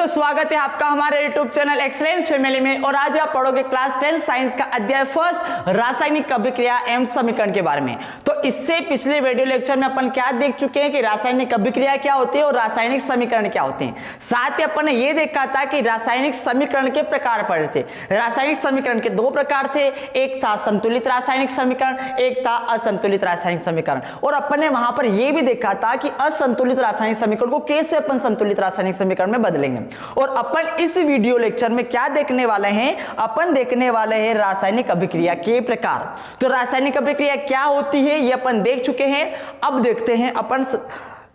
दोस्तों स्वागत है आपका हमारे YouTube चैनल एक्सीलेंस फैमिली में। और आज आप पढ़ोगे क्लास 10 साइंस का अध्याय फर्स्ट रासायनिक अभिक्रिया एवं समीकरण के बारे में। तो इससे पिछले वीडियो लेक्चर में अपन क्या देख चुके हैं कि रासायनिक अभिक्रिया क्या होती है और रासायनिक समीकरण क्या होते हैं। साथ ही अपन ने यह देखा था कि रासायनिक समीकरण के प्रकार पढ़े थे। रासायनिक समीकरण के दो प्रकार थे, एक था संतुलित रासायनिक समीकरण, एक था असंतुलित रासायनिक समीकरण। और अपन ने वहां पर यह भी देखा था कि असंतुलित रासायनिक समीकरण को कैसे अपन संतुलित रासायनिक समीकरण में बदलेंगे। और अपन इस वीडियो लेक्चर में क्या देखने वाले हैं, अपन देखने वाले हैं रासायनिक अभिक्रिया के प्रकार। तो रासायनिक अभिक्रिया क्या होती है ये अपन देख चुके हैं। अब देखते हैं अपन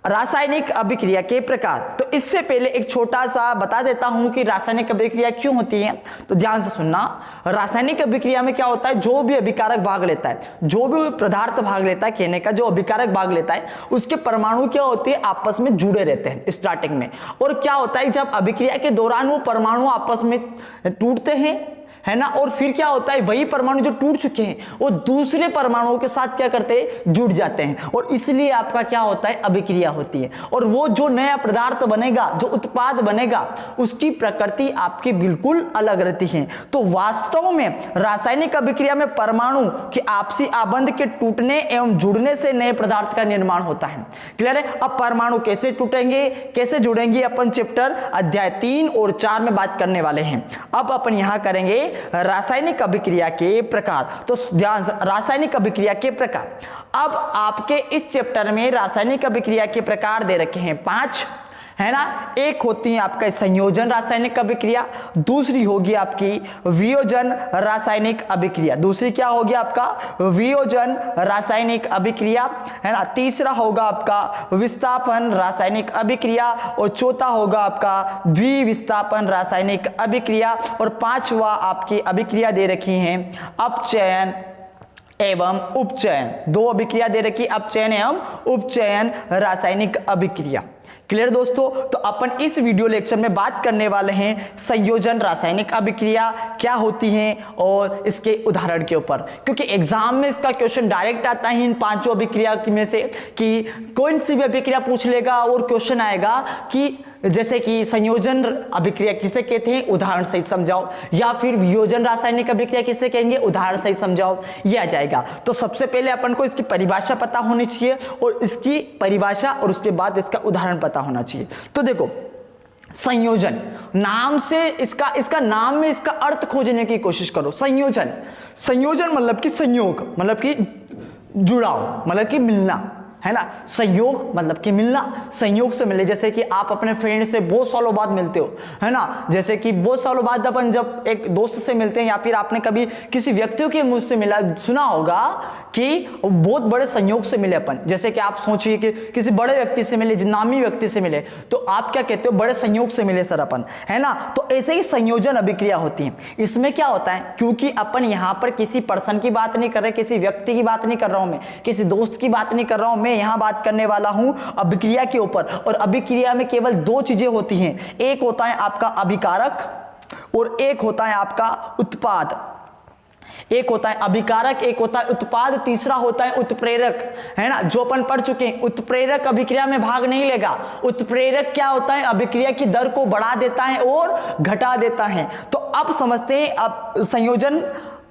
रासायनिक अभिक्रिया के प्रकार। तो इससे पहले एक छोटा सा बता देता हूं कि रासायनिक अभिक्रिया क्यों होती है। तो ध्यान से सुनना, रासायनिक अभिक्रिया में क्या होता है, जो भी अभिकारक भाग लेता है, जो भी पदार्थ भाग लेता है, कहने का जो अभिकारक भाग लेता है, उसके परमाणु क्या होते हैं, आपस में जुड़े रहते हैं स्टार्टिंग में। और क्या होता है, जब अभिक्रिया के दौरान वो परमाणु आपस में टूटते हैं, है ना, और फिर क्या होता है, वही परमाणु जो टूट चुके हैं वो दूसरे परमाणुओं के साथ क्या करते हैं, जुड़ जाते हैं। और इसलिए आपका क्या होता है, अभिक्रिया होती है। और वो जो नया पदार्थ बनेगा, जो उत्पाद बनेगा, उसकी प्रकृति आपकी बिल्कुल अलग रहती है। तो वास्तव में रासायनिक अभिक्रिया में परमाणु के आपसी आबंध के टूटने एवं जुड़ने से नए पदार्थ का निर्माण होता है। क्लियर है। अब परमाणु कैसे टूटेंगे, कैसे जुड़ेंगे, अपन चैप्टर अध्याय 3 और 4 में बात करने वाले हैं। अब अपन यहां करेंगे रासायनिक अभिक्रिया के प्रकार। तो ध्यान से, रासायनिक अभिक्रिया के प्रकार। अब आपके इस चैप्टर में रासायनिक अभिक्रिया के प्रकार दे रखे हैं 5, है ना। एक होती है आपका संयोजन रासायनिक अभिक्रिया, दूसरी होगी आपकी वियोजन रासायनिक अभिक्रिया, दूसरी क्या होगी आपका वियोजन रासायनिक अभिक्रिया, है ना। तीसरा होगा आपका विस्थापन रासायनिक अभिक्रिया और चौथा होगा आपका द्विविस्थापन रासायनिक अभिक्रिया। और पांचवा आपकी अभिक्रिया दे रखी है अपचयन एवं उपचयन। दो अभिक्रिया दे रखी, अपचयन एवं उपचयन रासायनिक अभिक्रिया। क्लियर दोस्तों। तो अपन इस वीडियो लेक्चर में बात करने वाले हैं संयोजन रासायनिक अभिक्रिया क्या होती है और इसके उदाहरण के ऊपर, क्योंकि एग्जाम में इसका क्वेश्चन डायरेक्ट आता है इन पांचों अभिक्रिया में से कि कौन सी भी अभिक्रिया पूछ लेगा और क्वेश्चन आएगा कि जैसे कि संयोजन अभिक्रिया किसे कहते हैं, उदाहरण सहित समझाओ, या फिर वियोजन रासायनिक अभिक्रिया किसे कहेंगे, उदाहरण सहित समझाओ, ये आ जाएगा। तो सबसे पहले अपन को इसकी परिभाषा पता होनी चाहिए और इसकी परिभाषा और उसके बाद इसका उदाहरण पता होना चाहिए। तो देखो, संयोजन नाम से इसका नाम में इसका अर्थ खोजने की कोशिश करो। संयोजन, संयोजन मतलब कि संयोग, मतलब कि जुड़ाव, मतलब कि मिलना, है ना। संयोग मतलब कि मिलना, संयोग से मिले। जैसे कि आप अपने फ्रेंड से बहुत सालों बाद मिलते हो, है ना। जैसे कि बहुत सालों बाद अपन जब एक दोस्त से मिलते हैं या फिर आपने कभी किसी व्यक्तियों के मुंह से मिला, सुना होगा कि बहुत बड़े संयोग से मिले अपन। जैसे कि आप सोचिए कि किसी बड़े व्यक्ति से मिले, नामी व्यक्ति से मिले, तो आप क्या कहते हो, बड़े संयोग से मिले सर अपन, है ना। तो ऐसे ही संयोजन अभिक्रिया होती है। इसमें क्या होता है, क्योंकि अपन यहां पर किसी पर्सन की बात नहीं कर रहे, किसी व्यक्ति की बात नहीं कर रहा हूं मैं, किसी दोस्त की बात नहीं कर रहा हूं मैं, यहां बात करने वाला हूं अभिक्रिया के ऊपर। और अभिक्रिया में केवल दो चीजें होती हैं, एक होता है आपका अभिकारक और एक होता है आपका उत्पाद। एक होता है अभिकारक, एक होता है उत्पाद, तीसरा होता है उत्प्रेरक, है ना, जो अपन पढ़ चुके हैं। उत्प्रेरक अभिक्रिया में भाग नहीं लेगा। उत्प्रेरक क्या होता है, अभिक्रिया की दर को बढ़ा देता है और घटा देता है। तो अब समझते हैं अब संयोजन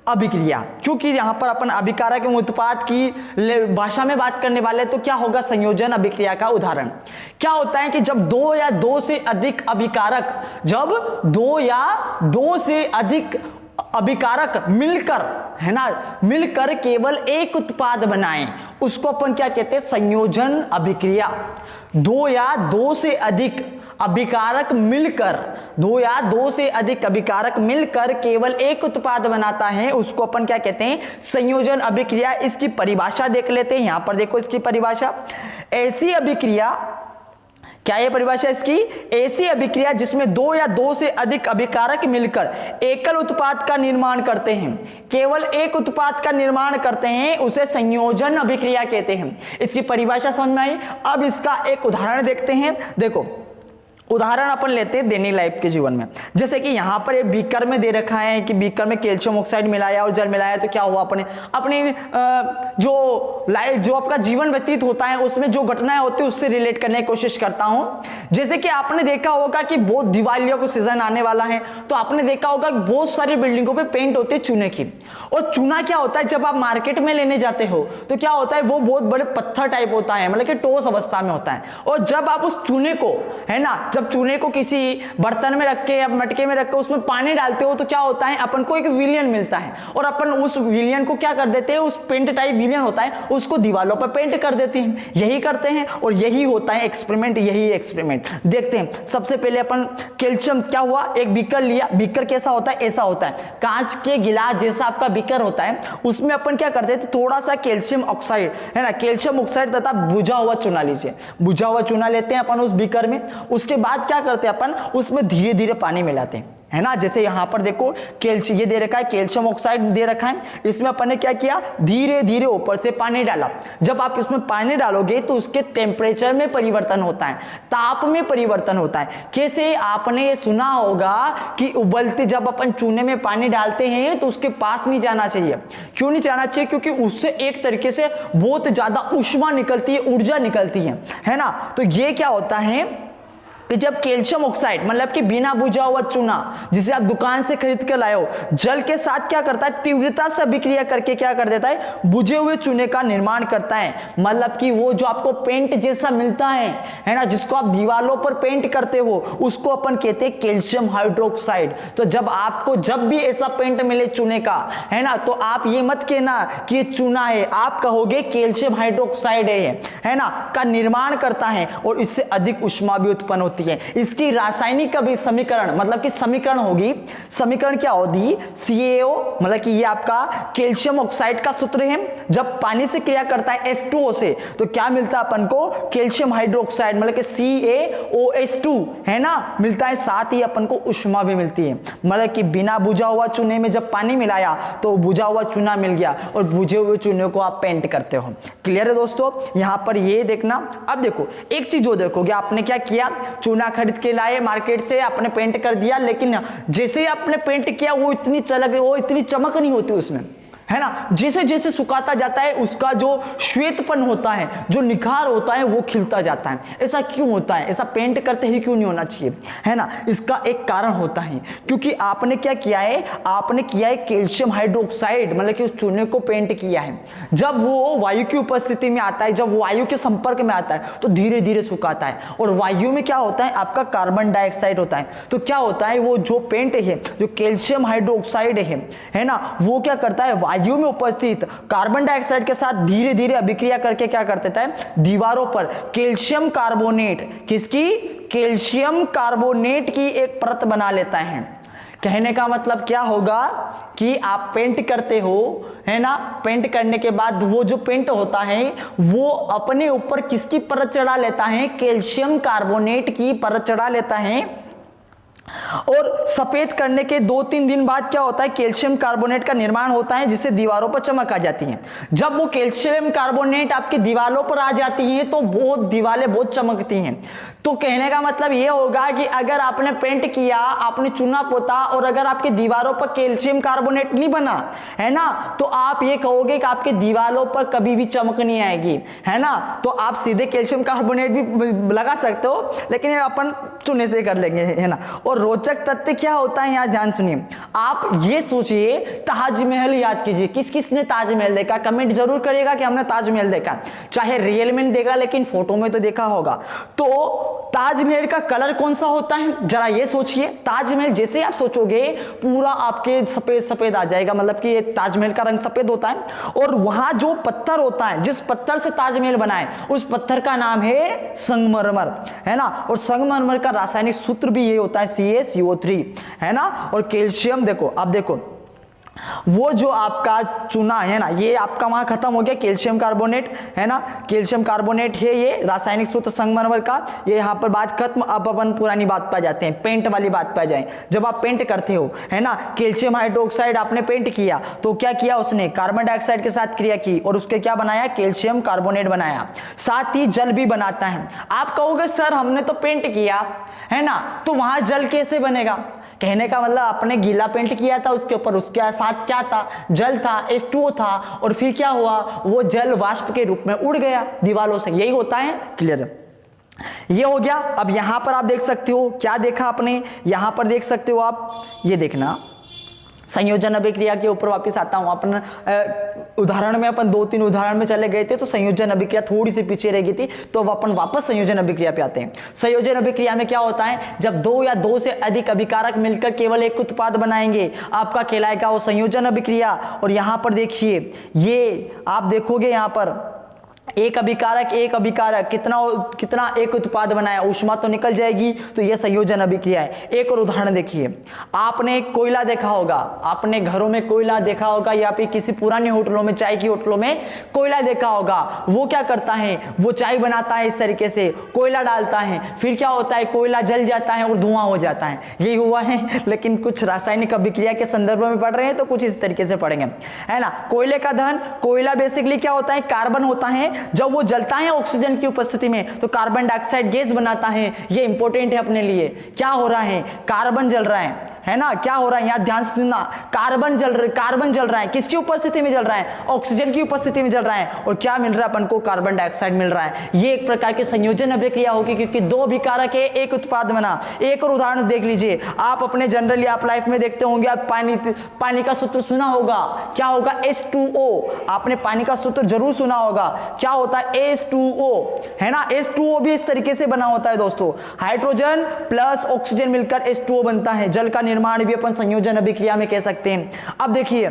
अभिक्रिया, क्योंकि यहां पर अपन अभिकारक एवं उत्पाद की भाषा में बात करने वाले, तो क्या होगा संयोजन अभिक्रिया का उदाहरण। क्या होता है कि जब दो या दो से अधिक अभिकारक, जब दो या दो से अधिक अभिकारक मिलकर, है ना, मिलकर केवल एक उत्पाद बनाएं, उसको अपन क्या कहते हैं, संयोजन अभिक्रिया। दो या दो से अधिक अभिकारक मिलकर, दो या दो से अधिक अभिकारक मिलकर केवल एक उत्पाद बनाता है, उसको अपन क्या कहते हैं, संयोजन अभिक्रिया। इसकी परिभाषा देख लेते हैं। यहां पर देखो इसकी परिभाषा, ऐसी अभिक्रिया, क्या है परिभाषा इसकी, ऐसी अभिक्रिया जिसमें दो या दो से अधिक अभिकारक मिलकर एकल उत्पाद का निर्माण करते हैं, केवल एक उत्पाद का निर्माण करते हैं, उसे संयोजन अभिक्रिया कहते हैं। इसकी परिभाषा समझ में आई। अब इसका एक उदाहरण देखते हैं। देखो, उदाहरण अपन लेते हैं दैनिक लाइफ के जीवन में, जैसे कि यहाँ पर एक बीकर में दे रखा है कि बीकर में कैल्शियम ऑक्साइड मिलाया और जल मिलाया, तो क्या हुआ अपने जो आपका जीवन व्यतीत होता है उसमें जो घटनाएं होती है उससे रिलेट करने की कोशिश करता हूँ। जैसे कि आपने देखा होगा कि बहुत दिवालियों को सीजन आने वाला है, तो आपने देखा होगा कि बहुत सारी बिल्डिंगों पे पेंट होते हैं चूने की। और चूना क्या होता है, जब आप मार्केट में लेने जाते हो तो क्या होता है, वो बहुत बड़े पत्थर टाइप होता है, मतलब कि ठोस अवस्था में होता है। और जब आप उस चूने को, है ना, जब चूने को किसी बर्तन में रख के या मटके में रख के उसमें पानी डालते हो तो क्या होता है, अपन को एक विलियन मिलता है और अपन उस विलियन को क्या कर देते हैं, उस पेंट टाइप विलियन होता है उसको दीवारों पर पेंट कर देते हैं। यही करते हैं और यही होता है एक्सपेरिमेंट, यही एक्सपेरिमेंट देखते हैं। सबसे पहले अपन कैल्शियम क्या हुआ, एक बीकर लिया, बीकर कैसा होता है, ऐसा होता है, कांच के गिलास जैसा आपका बीकर होता है, उसमें अपन क्या करते हैं, थोड़ा सा कैल्शियम ऑक्साइड, है ना, कैल्शियम ऑक्साइड तथा बुझा हुआ चूना लीजिए, बुझा हुआ चूना लेते हैं अपन उस बीकर में। उसके बाद क्या करते हैं अपन, उसमें धीरे धीरे पानी मिलाते हैं, है ना। जैसे यहां पर देखो कैल्शियम ये दे रखा है, कैल्शियम ऑक्साइड दे रखा है, इसमें अपन ने क्या किया, धीरे धीरे ऊपर से पानी डाला। जब आप इसमें पानी डालोगे तो उसके टेम्परेचर में परिवर्तन होता है, ताप में परिवर्तन होता है। कैसे, आपने ये सुना होगा कि उबलते जब अपन चूने में पानी डालते हैं तो उसके पास नहीं जाना चाहिए। क्यों नहीं जाना चाहिए, क्योंकि उससे एक तरीके से बहुत ज्यादा ऊष्मा निकलती है, ऊर्जा निकलती है ना। तो ये क्या होता है कि जब कैल्शियम ऑक्साइड मतलब कि बिना बुझा हुआ चूना जिसे आप दुकान से खरीद कर लाए हो, जल के साथ क्या करता है, तीव्रता से अभिक्रिया करके क्या कर देता है, बुझे हुए चूने का निर्माण करता है। मतलब कि वो जो आपको पेंट जैसा मिलता है ना, जिसको आप दीवारों पर पेंट करते हो, उसको अपन कहते हैं कैल्शियम हाइड्रोक्साइड। तो जब आपको जब भी ऐसा पेंट मिले चूने का, है ना, तो आप ये मत कहना कि ये चूना है, आप कहोगे कैल्शियम हाइड्रोक्साइड है ना, का निर्माण करता है और इससे अधिक ऊष्मा भी उत्पन्न होती है। इसकी रासायनिक भी समीकरण मतलब कि समीकरण होगी, समीकरण क्या होगी, CaO, मतलब कि ये आपका कैल्शियम ऑक्साइड का सूत्र है। जब पानी से क्रिया करता है H2O से तो क्या मिलता है अपन को, कैल्शियम हाइड्रोक्साइड मतलब कि CaOH2, है ना, मिलता है। साथ ही अपन को ऊष्मा भी मिलती है, मतलब कि बिना बुझा हुआ चूने में जब पानी मिलाया तो बुझा हुआ चूना मिल गया और बुझे हुए चूने को आप पेंट करते हो। क्लियर है दोस्तों, यहां पर ये देखना। अब देखो एक चीज जो देखोगे, आपने क्या किया, चूना खरीद के लाए मार्केट से, आपने पेंट कर दिया, लेकिन जैसे ही आपने पेंट किया वो इतनी चमक नहीं होती उसमें, है ना। जैसे जैसे सुखाता जाता है उसका जो श्वेतपन होता है, जो निखार होता है, वो खिलता जाता है। ऐसा क्यों होता है, ऐसा पेंट करते ही क्यों नहीं होना चाहिए, है ना। इसका एक कारण होता है, क्योंकि आपने क्या किया है, आपने किया है कैल्शियम हाइड्रोक्साइड मतलब कि उस चूने को पेंट किया है। जब वो वायु की उपस्थिति में आता है, जब वायु के संपर्क में आता है तो धीरे धीरे सुखाता है। और वायु में क्या होता है, आपका कार्बन डाइऑक्साइड होता है। तो क्या होता है, वो जो पेंट है, जो कैल्शियम हाइड्रोक्साइड है ना, वो क्या करता है, वायु में उपस्थित कार्बन डाइऑक्साइड के साथ धीरे धीरे अभिक्रिया करके क्या कर देता है, दीवारों पर कैल्शियम कार्बोनेट, किसकी, कैल्शियम कार्बोनेट की एक परत बना लेता है। कहने का मतलब क्या होगा कि आप पेंट करते हो, है ना, पेंट करने के बाद वो जो पेंट होता है वो अपने ऊपर किसकी परत चढ़ा लेता है, कैल्शियम कार्बोनेट की परत चढ़ा लेता है। और सफेद करने के 2-3 दिन बाद क्या होता है, कैल्शियम कार्बोनेट का निर्माण होता है, जिससे दीवारों पर चमक आ जाती है। जब वो कैल्शियम कार्बोनेट आपकी दीवारों पर आ जाती है तो दीवारें बहुत चमकती हैं। तो कहने का मतलब ये होगा कि अगर आपने पेंट किया, आपने चूना पोता और अगर आपकी दीवारों पर कैल्शियम कार्बोनेट नहीं बना, है ना, तो आप ये कहोगे कि आपकी दीवारों पर कभी भी चमक नहीं आएगी, है ना। तो आप सीधे कैल्शियम कार्बोनेट भी लगा सकते हो, लेकिन अपन चूने से कर लेंगे, है ना। और रोचक तथ्य क्या होता है, यहाँ ध्यान सुनिए। आप ये सोचिए, ताजमहल याद कीजिए, किस किस ने ताजमहल देखा, कमेंट जरूर करिएगा कि हमने ताजमहल देखा। चाहे रियल में देखा, लेकिन फोटो में तो देखा होगा। तो ताजमहल का कलर कौन सा होता है, जरा ये सोचिए। ताजमहल जैसे आप सोचोगे पूरा आपके सफेद सफेद आ जाएगा, मतलब कि ताजमहल का रंग सफेद होता है। और वहां जो पत्थर होता है, जिस पत्थर से ताजमहल बना है, उस पत्थर का नाम है संगमरमर, है ना। और संगमरमर का रासायनिक सूत्र भी ये होता है CaCO3, है ना। और कैल्शियम देखो, अब देखो वो जो आपका चूना है ना, ये आपका वहां खत्म हो गया, कैल्शियम कार्बोनेट है ना, कैल्शियम कार्बोनेट है ये रासायनिक सूत्र संगमरमर का, ये यहाँ पर बात खत्म। अब अपन पुरानी बात पे जाते हैं, पेंट वाली बात पे जाएं। जब आप पेंट करते हो है ना, कैल्शियम हाइड्रोक्साइड आपने पेंट किया तो क्या किया उसने, कार्बन डाइऑक्साइड के साथ क्रिया की और उसके क्या बनाया, कैल्शियम कार्बोनेट बनाया, साथ ही जल भी बनाता है। आप कहोगे सर हमने तो पेंट किया है ना, तो वहां जल कैसे बनेगा? कहने का मतलब आपने गीला पेंट किया था उसके ऊपर, उसके साथ क्या था, जल था, H2O था, और फिर क्या हुआ, वो जल वाष्प के रूप में उड़ गया दीवारों से। यही होता है, क्लियर है? ये हो गया। अब यहां पर आप देख सकते हो, क्या देखा आपने, यहां पर देख सकते हो आप, ये देखना संयोजन अभिक्रिया के ऊपर वापस आता हूं। अपन उदाहरण में अपन 2-3 उदाहरण में चले गए थे, तो संयोजन अभिक्रिया थोड़ी सी पीछे रह गई थी, तो अब अपन वापस संयोजन अभिक्रिया पे आते हैं। संयोजन अभिक्रिया में क्या होता है, जब 2 या 2 से अधिक अभिकारक मिलकर केवल एक उत्पाद बनाएंगे, आपका कहलाएगा वो संयोजन अभिक्रिया। और यहां पर देखिए, ये आप देखोगे यहां पर एक अभिकारक कितना एक उत्पाद बनाया, ऊष्मा तो निकल जाएगी, तो यह संयोजन अभिक्रिया है। एक और उदाहरण देखिए, आपने कोयला देखा होगा, आपने घरों में कोयला देखा होगा, या फिर किसी पुरानी होटलों में, चाय की होटलों में कोयला देखा होगा। वो क्या करता है, वो चाय बनाता है, इस तरीके से कोयला डालता है, फिर क्या होता है, कोयला जल जाता है और धुआं हो जाता है। यही हुआ है, लेकिन कुछ रासायनिक अभिक्रिया के संदर्भ में पढ़ रहे हैं तो कुछ इस तरीके से पढ़ेंगे, है ना। कोयले का दहन, कोयला बेसिकली क्या होता है, कार्बन होता है, जब वो जलता है ऑक्सीजन की उपस्थिति में तो कार्बन डाइऑक्साइड गैस बनाता है। ये इंपॉर्टेंट है अपने लिए। क्या हो रहा है, कार्बन जल रहा है ना, क्या हो रहा है, यहां ध्यान से सुनना, कार्बन जल रहा है, किसकी उपस्थिति में जल रहा है, ऑक्सीजन की उपस्थिति में जल रहा है, और क्या मिल रहा है अपन को, कार्बन डाइऑक्साइड मिल रहा है। ये एक प्रकार की संयोजन अभिक्रिया होगी, क्योंकि 2 अभिकारक है, एक उत्पाद बना। एक और उदाहरण देख लीजिए, आप अपने जनरली आप लाइफ में देखते होंगे, आप पानी का सूत्र सुना होगा, क्या होगा, H2O। आपने पानी का सूत्र जरूर सुना होगा, क्या होता है, H2O, है ना। H2O भी इस तरीके से बना होता है दोस्तों, हाइड्रोजन प्लस ऑक्सीजन मिलकर H2O बनता है। जल का निर्माण भी अपन संयोजन अभिक्रिया में कह सकते हैं। अब देखिए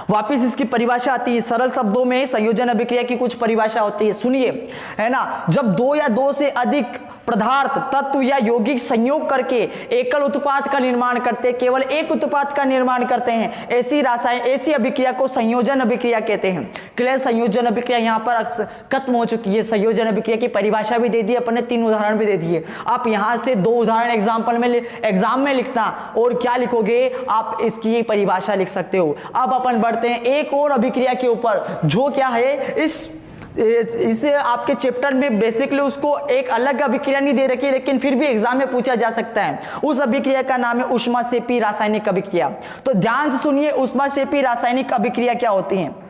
वापिस इसकी परिभाषा आती है, सरल शब्दों में संयोजन अभिक्रिया की कुछ परिभाषा होती है, सुनिए, है ना। जब 2 या 2 से अधिक पदार्थ, तत्व या यौगिक संयोग करके एकल उत्पाद का निर्माण करते, केवल एक उत्पाद का निर्माण करते हैं, ऐसी अभिक्रिया को संयोजन अभिक्रिया कहते हैं। क्लियर? संयोजन अभिक्रिया यहां पर खत्म हो चुकी है। संयोजन अभिक्रिया की परिभाषा भी दे दी अपन ने, 3 उदाहरण भी दे दिए। आप यहां से 2 उदाहरण एग्जाम में लिखता, और क्या लिखोगे आप, इसकी परिभाषा लिख सकते हो। अब अपन बढ़ते हैं एक और अभिक्रिया के ऊपर, जो क्या है, इसे आपके चैप्टर में बेसिकली उसको एक अलग अभिक्रिया नहीं दे रखी, लेकिन फिर भी एग्जाम में पूछा जा सकता है। उस अभिक्रिया का नाम है ऊष्माक्षेपी रासायनिक अभिक्रिया। तो ध्यान से सुनिए, ऊष्माक्षेपी रासायनिक अभिक्रिया क्या होती है।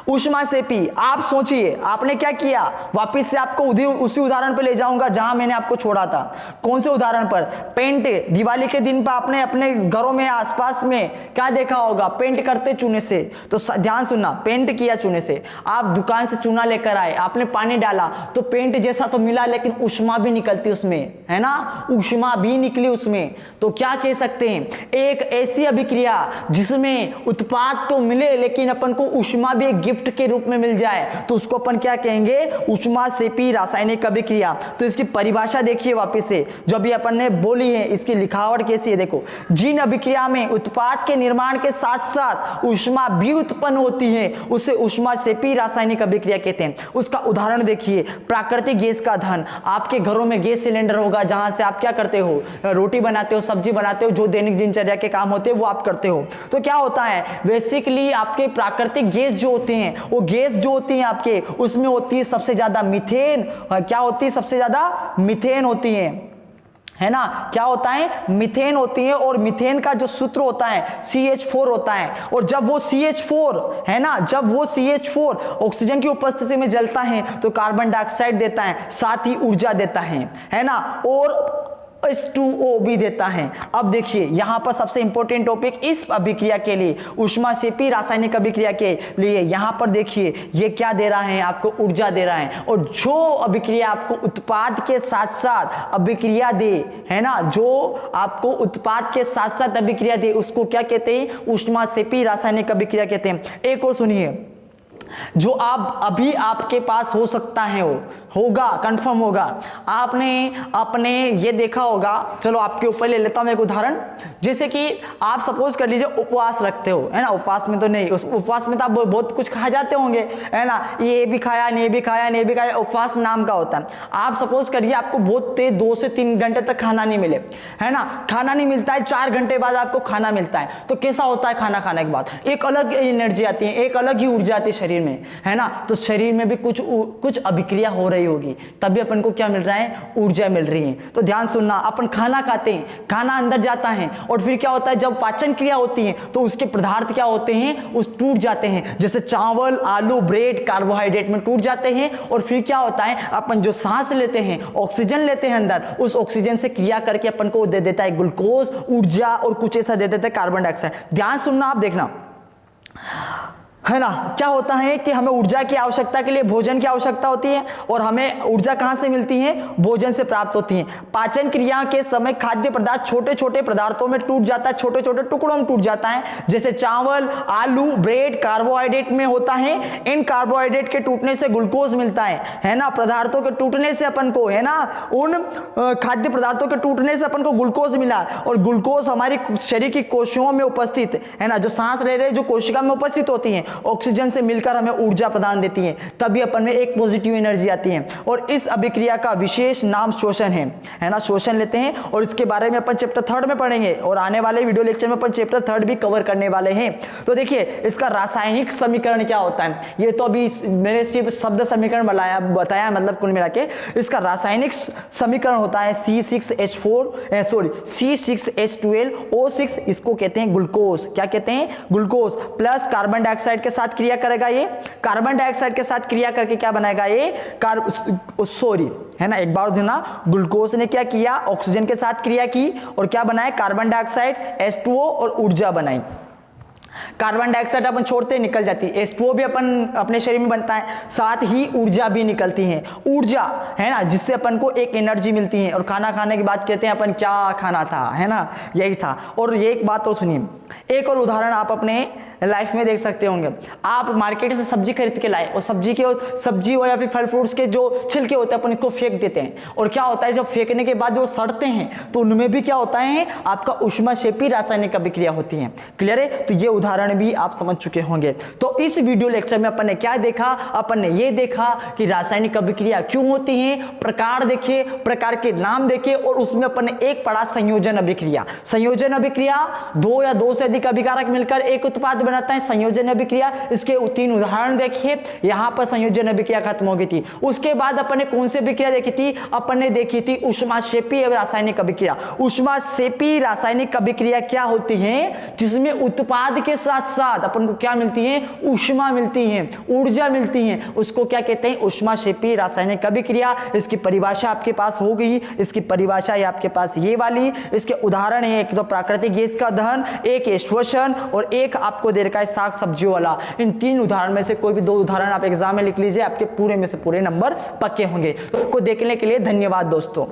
ऊष्माक्षेपी, आप सोचिए, आपने क्या किया, वापिस से आपको उसी उदाहरण पर ले जाऊंगा जहां मैंने आपको छोड़ा था। कौन से उदाहरण पर, पेंट। दिवाली के दिन पर आपने अपने घरों में आसपास में क्या देखा होगा, पेंट करते चूने से। तो ध्यान सुनना, पेंट किया चूने से, आप दुकान से चूना लेकर आए, आपने पानी डाला तो पेंट जैसा तो मिला, लेकिन ऊष्मा भी निकलती उसमें, है ना, ऊष्मा भी निकली उसमें। तो क्या कह सकते हैं, एक ऐसी अभिक्रिया जिसमें उत्पाद तो मिले लेकिन अपन को ऊष्मा भी एक गिफ्ट के रूप में मिल जाए, तो उसको अपन क्या कहेंगे, ऊष्माक्षेपी रासायनिक अभिक्रिया। तो इसकी परिभाषा देखिए वापस से, जो भी अपन ने बोली है, इसकी लिखावट कैसी है देखो। जिन अभिक्रिया में उत्पाद के निर्माण के साथ साथ ऊष्मा भी उत्पन्न होती है, उसे ऊष्माक्षेपी रासायनिक अभिक्रिया कहते हैं। उसका उदाहरण देखिए, प्राकृतिक गैस का दहन। आपके घरों में गैस सिलेंडर होगा, जहां से आप क्या करते हो, रोटी बनाते हो, सब्जी बनाते हो, जो दैनिक दिनचर्या के काम होते हैं वो आप करते हो। तो क्या होता है, बेसिकली आपके प्राकृतिक गैस जो होते हैं, वो गैस जो होती है आपके, उसमें होती है सबसे ज्यादा मीथेन। क्या होती है, सबसे ज्यादा मीथेन होती है ना। क्या होता है, मीथेन होती है, और मीथेन का जो सूत्र होता है CH4 होता है। और जब वो CH4 है ना, जब वो CH4 ऑक्सीजन की उपस्थिति में जलता है तो कार्बन डाइऑक्साइड देता है, साथ ही ऊर्जा देता है ना, और H2O भी देता है। अब देखिए यहां पर सबसे इंपॉर्टेंट टॉपिक इस अभिक्रिया के लिए, ऊष्माक्षेपी रासायनिक अभिक्रिया के लिए, यहां पर देखिए ये क्या दे रहा है, आपको ऊर्जा दे रहा है। और जो अभिक्रिया आपको उत्पाद के साथ साथ अभिक्रिया दे, है ना, जो आपको उत्पाद के साथ साथ अभिक्रिया दे, उसको क्या कहते हैं, ऊष्माक्षेपी रासायनिक अभिक्रिया कहते हैं। एक और सुनिए, जो आप अभी आपके पास हो सकता है, होगा, कंफर्म होगा। आपने अपने ये देखा होगा, चलो आपके ऊपर ले लेता हूं एक उदाहरण। जैसे कि आप सपोज कर लीजिए उपवास रखते हो, है ना। उपवास में तो नहीं, उस उपवास में तो आप बहुत कुछ खा जाते होंगे, है ना। ये भी खाया, नहीं भी खाया, नहीं भी खाया, उपवास नाम का होता है। आप सपोज करिए आपको बहुत तेज 2 से 3 घंटे तक खाना नहीं मिले, है ना। खाना नहीं मिलता है, 4 घंटे बाद आपको खाना मिलता है, तो कैसा होता है खाना खाने के बाद? एक अलग एनर्जी आती है, एक अलग ही ऊर्जा आती है शरीर में, है ना। तो शरीर में भी कुछ अभिक्रिया हो रही होगी, तभी अपन को क्या मिल रहा है? ऊर्जा मिल रही है। तो ध्यान सुनना, अपन खाना खाते हैं, खाना अंदर जाता है और फिर क्या होता है? जब पाचन क्रिया होती है तो उसके पदार्थ क्या होते हैं? उस टूट जाते हैं। जैसे चावल, आलू, ब्रेड कार्बोहाइड्रेट में टूट जाते हैं और फिर क्या होता है? अपन जो सांस लेते हैं, ऑक्सीजन लेते हैं अंदर, उस ऑक्सीजन से क्रिया करके अपन को दे देता है ग्लूकोज, ऊर्जा, और कुछ ऐसा दे देता है कार्बन डाइऑक्साइड। ध्यान सुनना, आप देखना, है ना। क्या होता है कि हमें ऊर्जा की आवश्यकता के लिए भोजन की आवश्यकता होती है, और हमें ऊर्जा कहां से मिलती है? भोजन से प्राप्त होती है। पाचन क्रिया के समय खाद्य पदार्थ छोटे छोटे पदार्थों में टूट जाता है, छोटे छोटे टुकड़ों में टूट जाता है। जैसे चावल, आलू, ब्रेड कार्बोहाइड्रेट में होता है। इन कार्बोहाइड्रेट के टूटने से ग्लूकोज मिलता है ना। पदार्थों के टूटने से अपन को, है ना, उन खाद्य पदार्थों के टूटने से अपन को ग्लूकोज मिला, और ग्लूकोज हमारी शरीर की कोशिकाओं में उपस्थित, है ना, जो सांस ले रहे जो कोशिका में उपस्थित होती है, ऑक्सीजन से मिलकर हमें ऊर्जा प्रदान देती है, तभी अपन में एक पॉजिटिव एनर्जी आती है। और इस अभिक्रिया का विशेष नाम शोषण है ना। शोषण लेते हैं, और इसके बारे में अपन चैप्टर 3 में पढ़ेंगे, और आने वाले वीडियो लेक्चर में अपन चैप्टर 3 भी कवर करने वाले हैं। तो देखिए, इसका रासायनिक समीकरण क्या होता है, ये तो अभी मैंने सिर्फ शब्द समीकरण बताया, मतलब कुल मिला के इसका रासायनिक समीकरण होता है C6H12O6, इसको कहते हैं ग्लूकोज। क्या कहते हैं? ग्लूकोज। प्लस कार्बन डाइऑक्साइड के साथ क्रिया करेगा, ये कार्बन डाइऑक्साइड के साथ क्रिया करके क्या बनाएगा? ये है ना, एक बार देना, ग्लूकोज ने क्या किया? ऑक्सीजन के साथ क्रिया की और क्या बनाया? कार्बन डाइऑक्साइड, H2O, और ऊर्जा बनाई। कार्बन डाइऑक्साइड अपन छोड़ते निकल जाती है, H2O भी अपन अपने शरीर में बनता है, साथ ही ऊर्जा भी निकलती है। ऊर्जा, है ना, जिससे अपन को एक एनर्जी मिलती है। और खाना खाने के बाद कहते हैं अपन क्या खाना था, है ना, यही था। और ये एक बात और सुनिए, एक और उदाहरण आप अपने लाइफ में देख सकते होंगे। आप मार्केट से सब्जी खरीद के लाए, और सब्जी और या फिर फल फ्रूट्स के जो छिलके होते हैं अपन इनको फेंक देते हैं, और क्या होता है? जब फेंकने के बाद जो सड़ते हैं तो उनमें भी क्या होता है? आपका ऊष्माक्षेपी रासायनिक अभिक्रिया होती है। क्लियर है? तो ये उदाहरण भी आप समझ चुके होंगे। तो इस वीडियो लेक्चर में अपन ने क्या देखा? अपन ने ये देखा कि रासायनिक अभिक्रिया क्यों होती है, प्रकार देखे, प्रकार के नाम देखे, और उसमें अपन ने एक पढ़ा संयोजन अभिक्रिया। संयोजन अभिक्रिया 2 या 2 से अधिक अभिकारक मिलकर एक उत्पाद बनाता है, संयोजन अभिक्रिया। इसके 3 उदाहरण देखिए। यहां पर संयोजन अभिक्रिया खत्म हो गई थी। उसके बाद अपन ने कौन सी अभिक्रिया देखी थी? अपन ने देखी थी ऊष्माक्षेपी रासायनिक अभिक्रिया। ऊष्माक्षेपी रासायनिक अभिक्रिया क्या होती है? जिसमें उत्पाद के साथ साथ अपन को क्या मिलती है? ऊष्मा मिलती है, ऊर्जा मिलती है। उसको क्या कहते हैं? ऊष्माक्षेपी रासायनिक अभिक्रिया। इसकी परिभाषा आपके पास हो गई। इसकी परिभाषा है आपके पास ये वाली। इसके उदाहरण है, एक तो प्राकृतिक गैस का दहन, एक श्वसन, और एक आपको दे रखा है साग सब्जियों वाला। इन 3 उदाहरण में से कोई भी 2 उदाहरण आप एग्जाम में लिख लीजिए, आपके पूरे में से पूरे नंबर पक्के होंगे। तो देखने के लिए धन्यवाद दोस्तों।